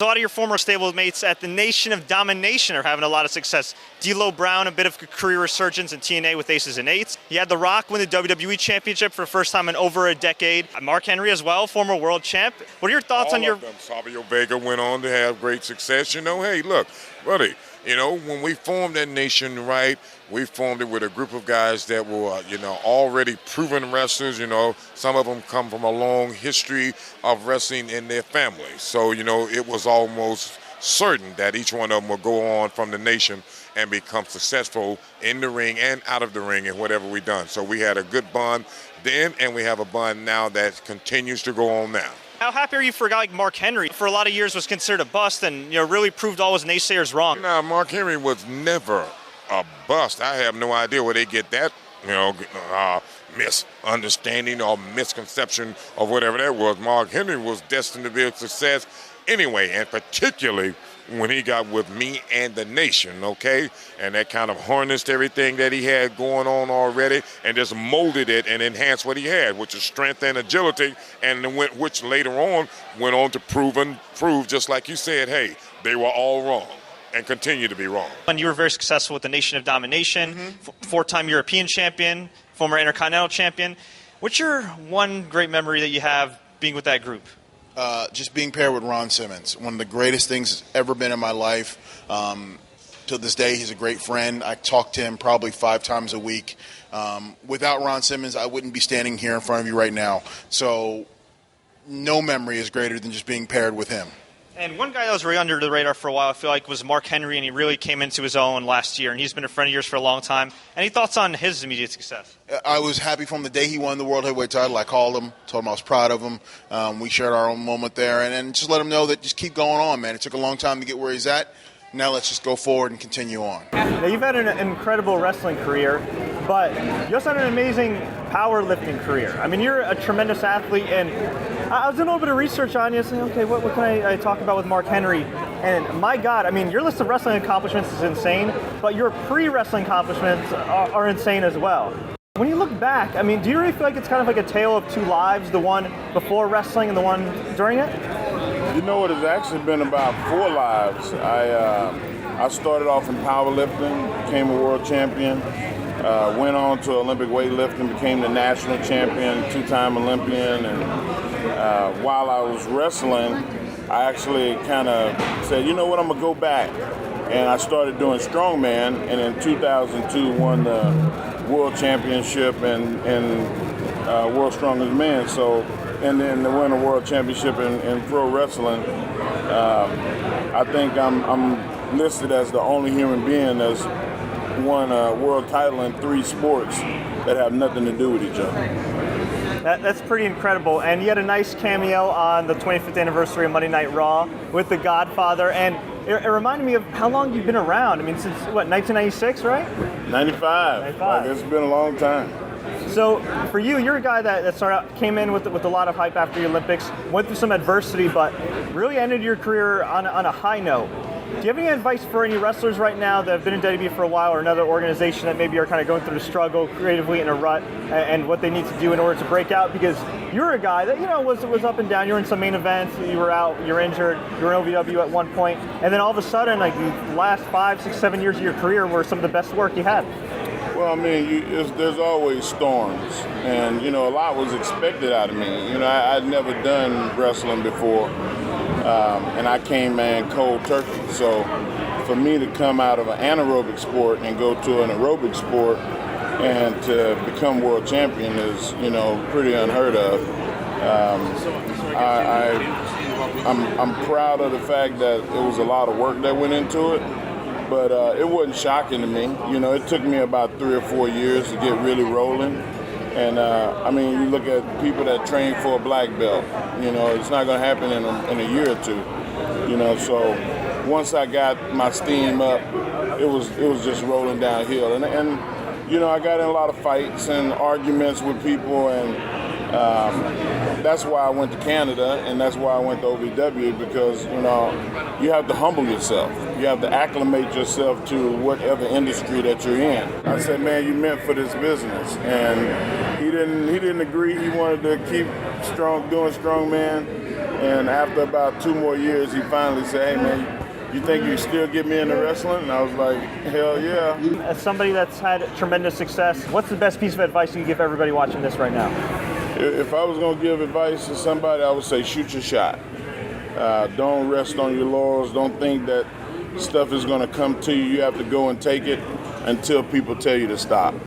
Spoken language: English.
A lot of your former stablemates at the Nation of Domination are having a lot of success. D'Lo Brown, a bit of a career resurgence in TNA with Aces and Eights. You had The Rock win the WWE Championship for the first time in over a decade. Mark Henry as well, former world champ. What are your thoughts on your... All of them. Savio Vega went on to have great success. You know, hey, look, buddy, you know, when we formed that nation, right, we formed it with a group of guys that were, already proven wrestlers. You know, some of them come from a long history of wrestling in their family. So, it was almost certain that each one of them will go on from the nation and become successful in the ring and out of the ring and whatever we done. So we had a good bond then, and we have a bond now that continues to go on now. How happy are you for a guy like Mark Henry? For a lot of years was considered a bust and really proved all his naysayers wrong. Now, Mark Henry was never a bust. I have no idea where they get that, misunderstanding or misconception of whatever that was. Mark Henry was destined to be a success anyway, and particularly when he got with me and the nation, okay? And that kind of harnessed everything that he had going on already and just molded it and enhanced what he had, which is strength and agility, and which later on went on to prove, just like you said, hey, they were all wrong and continue to be wrong. And you were very successful with the Nation of Domination, four-time European champion, former Intercontinental champion. What's your one great memory that you have being with that group? Just being paired with Ron Simmons, one of the greatest things that's ever been in my life. To this day, he's a great friend. I talk to him probably 5 times a week. Without Ron Simmons, I wouldn't be standing here in front of you right now. So no memory is greater than just being paired with him. And one guy that was really under the radar for a while, I feel like, was Mark Henry, and he really came into his own last year, and he's been a friend of yours for a long time. Any thoughts on his immediate success? I was happy from the day he won the World Heavyweight title. I called him, told him I was proud of him. We shared our own moment there, and just let him know that just keep going on, man. It took a long time to get where he's at. Now let's just go forward and continue on. Now, you've had an incredible wrestling career, but you also had an amazing powerlifting career. I mean, you're a tremendous athlete, and I was doing a little bit of research on you, saying, okay, what can I talk about with Mark Henry? And my God, I mean, your list of wrestling accomplishments is insane, but your pre-wrestling accomplishments are insane as well. When you look back, I mean, do you really feel like it's kind of like a tale of two lives, the one before wrestling and the one during it? You know what, it's actually been about 4 lives. I started off in powerlifting, became a world champion, went on to Olympic weightlifting, became the national champion, 2-time Olympian, and while I was wrestling, I actually kind of said, you know what, I'm going to go back. And I started doing strongman, and in 2002 won the world championship and world strongest man. So, and then to win a world championship in pro wrestling, I think I'm listed as the only human being that's won a world title in 3 sports that have nothing to do with each other. That's pretty incredible. And you had a nice cameo on the 25th anniversary of Monday Night Raw with The Godfather. And it reminded me of how long you've been around. I mean, since, what, 1996, right? 95. Like, it's been a long time. So for you, you're a guy that started out, came in with a lot of hype after the Olympics, went through some adversity, but really ended your career on a high note. Do you have any advice for any wrestlers right now that have been in WWE for a while, or another organization that maybe are kind of going through the struggle creatively in a rut, and what they need to do in order to break out? Because you're a guy that was up and down. You're in some main events, you were out, you're injured, you were in OVW at one point, and then all of a sudden, like the last 5, 6, 7 years of your career were some of the best work you had. Well, I mean, there's always storms, and a lot was expected out of me. I'd never done wrestling before. And I came in cold turkey. So for me to come out of an anaerobic sport and go to an aerobic sport and to become world champion is, pretty unheard of. I'm proud of the fact that it was a lot of work that went into it, but it wasn't shocking to me. It took me about 3 or 4 years to get really rolling. And, you look at people that train for a black belt, it's not going to happen in a year or 2, So once I got my steam up, it was just rolling downhill. And I got in a lot of fights and arguments with people, and that's why I went to Canada, and that's why I went to OVW, because, you have to humble yourself. You have to acclimate yourself to whatever industry that you're in. I said, man, you meant for this business. And he didn't agree. He wanted to keep doing strongman. And after about 2 more years, he finally said, "Hey man, you think you still get me into wrestling?" And I was like, "Hell yeah." As somebody that's had tremendous success, what's the best piece of advice you give everybody watching this right now? If I was gonna give advice to somebody, I would say shoot your shot. Don't rest on your laurels. Don't think that stuff is gonna come to you. You have to go and take it until people tell you to stop.